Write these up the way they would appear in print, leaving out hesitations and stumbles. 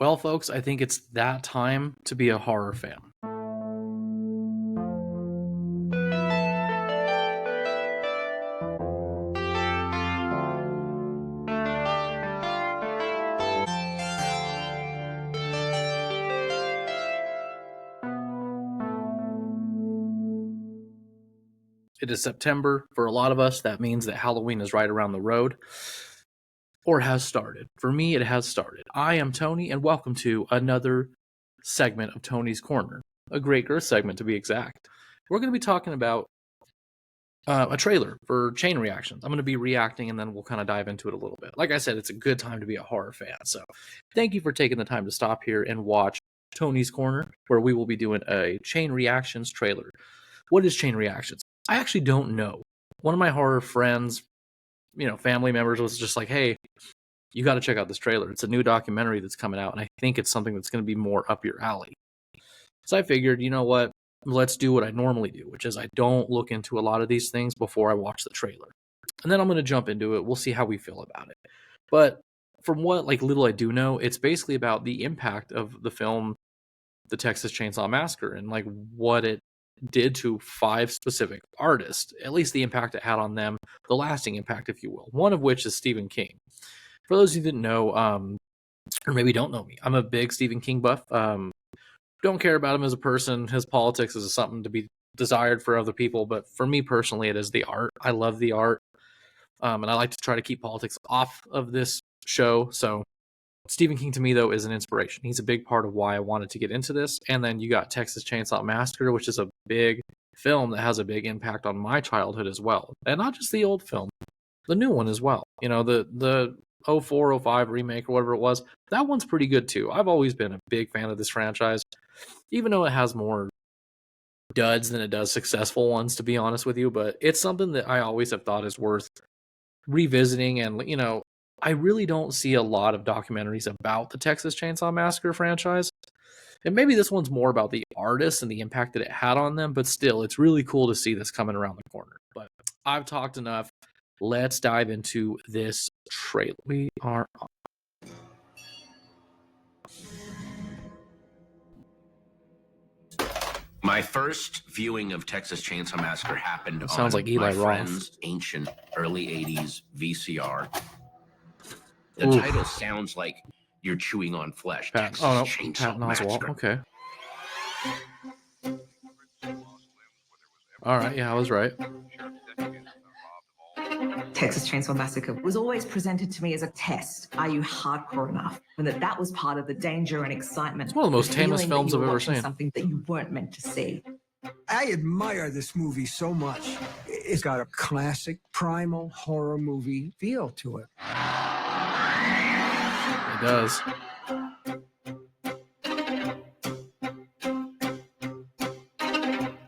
Well, folks, I think it's that time to be a horror fan. It is September. For a lot of us, that means that Halloween is right around the road, or has started. For me, it has started. I am Tony, and welcome to another segment of Tony's Corner, a Great Girth segment to be exact. We're going to be talking about a trailer for Chain Reactions. I'm going to be reacting, and then we'll kind of dive into it a little bit. Like I said, it's a good time to be a horror fan, so thank you for taking the time to stop here and watch Tony's Corner, where we will be doing a Chain Reactions trailer. What is Chain Reactions? I actually don't know. One of my horror friends, family members was just like, hey, you got to check out this trailer. It's a new documentary that's coming out, and I think it's something that's going to be more up your alley. So I figured, you know what? Let's do what I normally do, which is I don't look into a lot of these things before I watch the trailer. And then I'm going to jump into it. We'll see how we feel about it. But from what little I do know, it's basically about the impact of the film, The Texas Chainsaw Massacre, and what it did to 5 specific artists, at least the impact it had on them, the lasting impact, if you will. One of which is Stephen King. For those who didn't know, or maybe don't know me, I'm a big Stephen King buff. Don't care about him as a person. His politics is something to be desired for other people, but for me personally, it is the art. I love the art, and I like to try to keep politics off of this show. So Stephen King to me, though, is an inspiration. He's a big part of why I wanted to get into this. And then you got Texas Chainsaw Massacre, which is a big film that has a big impact on my childhood as well. And not just the old film, the new one as well. The 04, 05 remake or whatever it was, that one's pretty good too. I've always been a big fan of this franchise, even though it has more duds than it does successful ones, to be honest with you. But it's something that I always have thought is worth revisiting. And, I really don't see a lot of documentaries about the Texas Chainsaw Massacre franchise. And maybe this one's more about the artists and the impact that it had on them, but still, it's really cool to see this coming around the corner. But I've talked enough. Let's dive into this trailer. We are on. My first viewing of Texas Chainsaw Massacre happened Sounds on like Eli my Roth. friend's ancient early 80s VCR. The Oof. title sounds like you're chewing on flesh. Pat Chainsaw Oswalt. Massacre. Okay. All right. Yeah, I was right. Texas Chainsaw Massacre was always presented to me as a test. Are you hardcore enough? And that was part of the danger and excitement. It's one of the most the tamest feeling films that you I've were ever watching seen. Something that you weren't meant to see. I admire this movie so much. It's got a classic, primal horror movie feel to it. It does.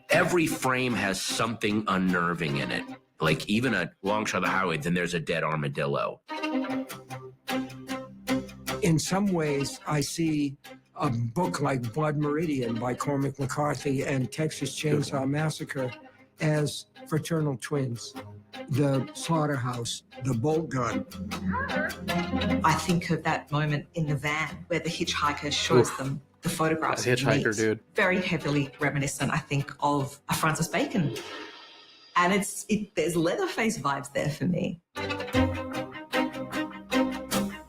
Every frame has something unnerving in it. Like even a long shot of the highway, then there's a dead armadillo. In some ways, I see a book like Blood Meridian by Cormac McCarthy and Texas Chainsaw Massacre as fraternal twins. The slaughterhouse, the bolt gun. I think of that moment in the van where the hitchhiker shows them the photographs. That hitchhiker, of meat. dude. Very heavily reminiscent, I think, of a Francis Bacon. And there's Leatherface vibes there for me.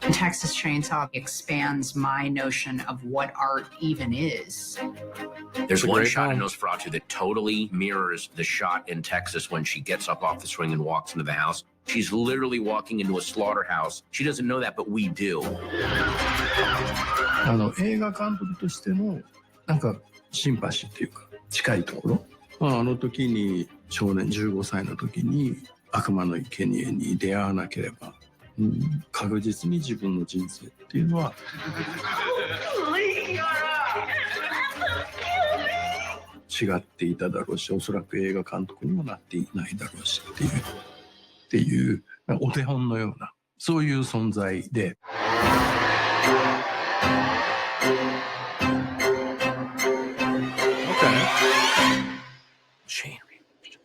Texas Chainsaw expands my notion of what art even is. There's one shot in film. Nosferatu that totally mirrors the shot in Texas when she gets up off the swing and walks into the house. She's literally walking into a slaughterhouse. She doesn't know that, but we do. 映画監督としてのなんかシンパシーっていうか近いところ、あの時に少年15歳の時に悪魔の生贄に出会わなければ、確実に自分の人生っていうのは違っていただろうし、おそらく映画監督にもなっていないだろうしっていうお手本のようなそういう存在で。Chain reaction.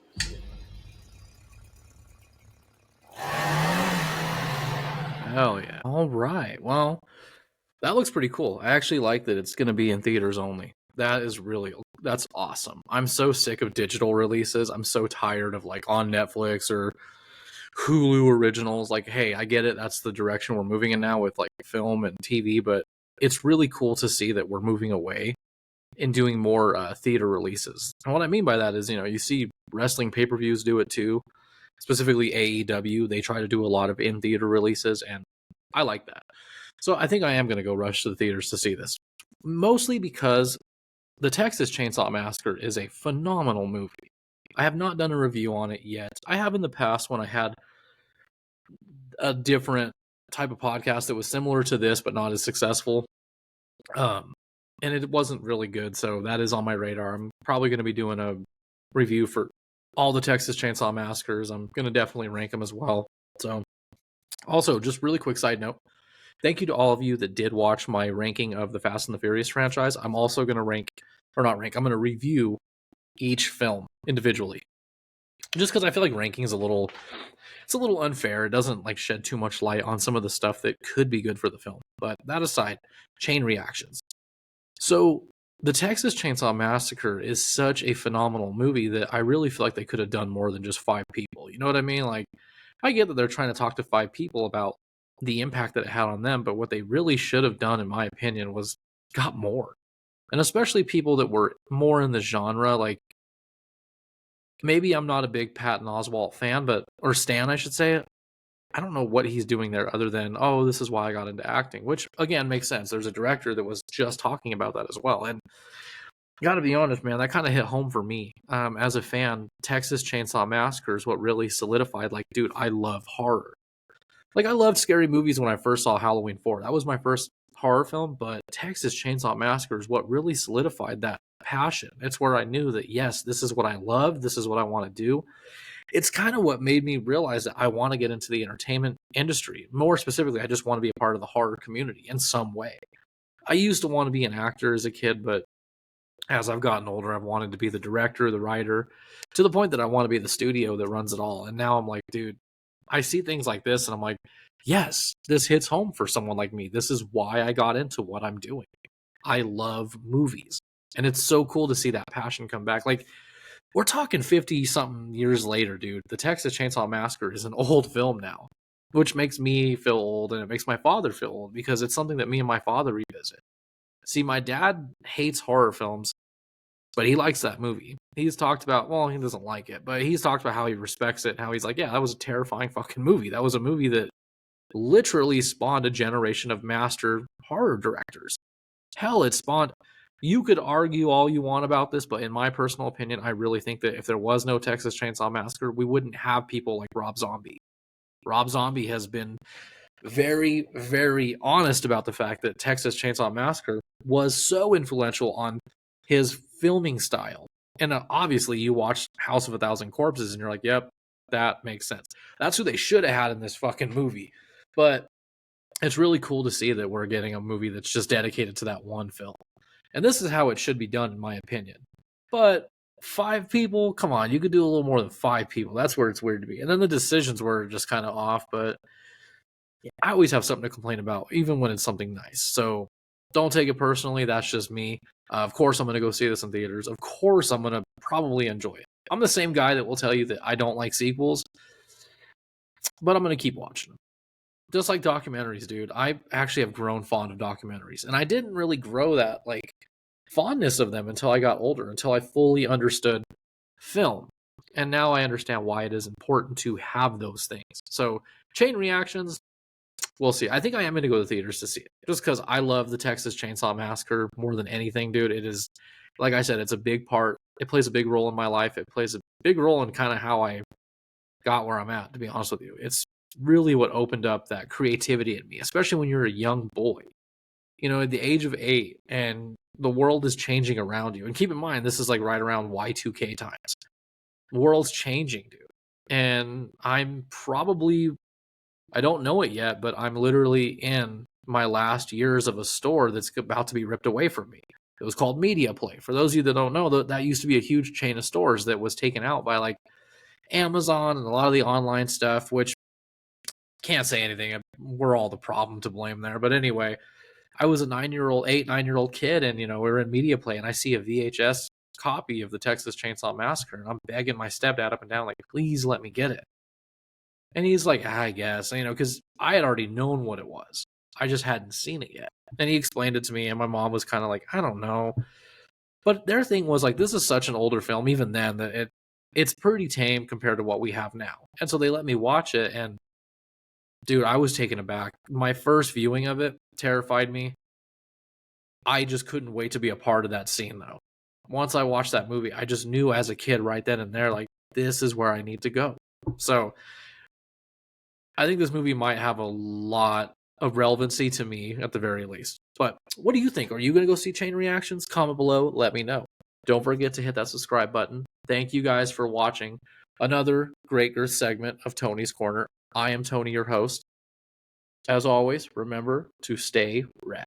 Hell yeah. All right. Well, that That looks pretty cool. I actually like that it's going to be in theaters only. That's awesome. I'm so sick of digital releases. I'm so tired of like on Netflix or Hulu originals. Like, hey, I get it. That's the direction we're moving in now with like film and TV, but it's really cool to see that we're moving away and doing more theater releases. And what I mean by that is, you see wrestling pay-per-views do it too. Specifically AEW, they try to do a lot of in-theater releases, and I like that. So I think I am going to go rush to the theaters to see this. Mostly because the Texas Chainsaw Massacre is a phenomenal movie. I have not done a review on it yet. I have in the past when I had a different type of podcast that was similar to this, but not as successful. And it wasn't really good, so that is on my radar. I'm probably going to be doing a review for all the Texas Chainsaw Massacres. I'm going to definitely rank them as well. So, also, just really quick side note. Thank you to all of you that did watch my ranking of the Fast and the Furious franchise. I'm also going to I'm going to review each film individually. Just because I feel like ranking is it's a little unfair. It doesn't like shed too much light on some of the stuff that could be good for the film. But that aside, chain reactions. So the Texas Chainsaw Massacre is such a phenomenal movie that I really feel like they could have done more than just 5 people. You know what I mean? Like, I get that they're trying to talk to 5 people about the impact that it had on them, but what they really should have done, in my opinion, was got more. And especially people that were more in the genre, like, maybe I'm not a big Patton Oswalt fan, or Stan, I should say. I don't know what he's doing there other than, oh, this is why I got into acting, which, again, makes sense. There's a director that was just talking about that as well. And got to be honest, man, that kind of hit home for me. As a fan, Texas Chainsaw Massacre is what really solidified, like, dude, I love horror. Like, I loved scary movies when I first saw Halloween 4. That was my first horror film, but Texas Chainsaw Massacre is what really solidified that passion. It's where I knew that, yes, this is what I love. This is what I want to do. It's kind of what made me realize that I want to get into the entertainment industry. More specifically, I just want to be a part of the horror community in some way. I used to want to be an actor as a kid, but as I've gotten older, I've wanted to be the director, the writer, to the point that I want to be the studio that runs it all. And now I'm like, dude, I see things like this and I'm like, yes, this hits home for someone like me. This is why I got into what I'm doing. I love movies. And it's so cool to see that passion come back. Like, we're talking 50-something years later, dude. The Texas Chainsaw Massacre is an old film now, which makes me feel old, and it makes my father feel old, because it's something that me and my father revisit. See, my dad hates horror films, but he likes that movie. He's talked about, well, he doesn't like it, but he's talked about how he respects it, and how he's like, yeah, that was a terrifying fucking movie. That was a movie that literally spawned a generation of master horror directors. Hell, it spawned... You could argue all you want about this, but in my personal opinion, I really think that if there was no Texas Chainsaw Massacre, we wouldn't have people like Rob Zombie. Rob Zombie has been very, very honest about the fact that Texas Chainsaw Massacre was so influential on his filming style. And obviously, you watch House of a Thousand Corpses and you're like, yep, that makes sense. That's who they should have had in this fucking movie. But it's really cool to see that we're getting a movie that's just dedicated to that one film. And this is how it should be done, in my opinion. But 5 people, come on, you could do a little more than 5 people. That's where it's weird to be. And then the decisions were just kind of off, but I always have something to complain about, even when it's something nice. So don't take it personally. That's just me. Of course, I'm going to go see this in theaters. Of course, I'm going to probably enjoy it. I'm the same guy that will tell you that I don't like sequels, but I'm going to keep watching them. Just like documentaries, dude. I actually have grown fond of documentaries. And I didn't really grow that, like, fondness of them until I got older, until I fully understood film. And now I understand why it is important to have those things. So, chain reactions, we'll see. I think I am going to go to theaters to see it. Just because I love the Texas Chainsaw Massacre more than anything, dude. It is, like I said, it's a big part. It plays a big role in my life. It plays a big role in kind of how I got where I'm at, to be honest with you. It's really what opened up that creativity in me, especially when you're a young boy, you know, at the age of 8, and the world is changing around you. And keep in mind, this is like right around Y2K times. The world's changing, dude. And I'm probably, I don't know it yet, but I'm literally in my last years of a store that's about to be ripped away from me. It was called Media Play. For those of you that don't know, that used to be a huge chain of stores that was taken out by like Amazon and a lot of the online stuff, which can't say anything. We're all the problem to blame there. But anyway, I was a 9-year-old kid, and we were in media play, and I see a VHS copy of the Texas Chainsaw Massacre, and I'm begging my stepdad up and down, like, please let me get it. And he's like, I guess, because I had already known what it was. I just hadn't seen it yet. And he explained it to me, and my mom was kind of like, I don't know. But their thing was like, this is such an older film, even then, that it's pretty tame compared to what we have now. And so they let me watch it, and dude, I was taken aback. My first viewing of it terrified me. I just couldn't wait to be a part of that scene, though. Once I watched that movie, I just knew as a kid right then and there, like, this is where I need to go. So I think this movie might have a lot of relevancy to me at the very least. But what do you think? Are you going to go see Chain Reactions? Comment below. Let me know. Don't forget to hit that subscribe button. Thank you guys for watching another Great Girth segment of Tony's Corner. I am Tony, your host. As always, remember to stay rad.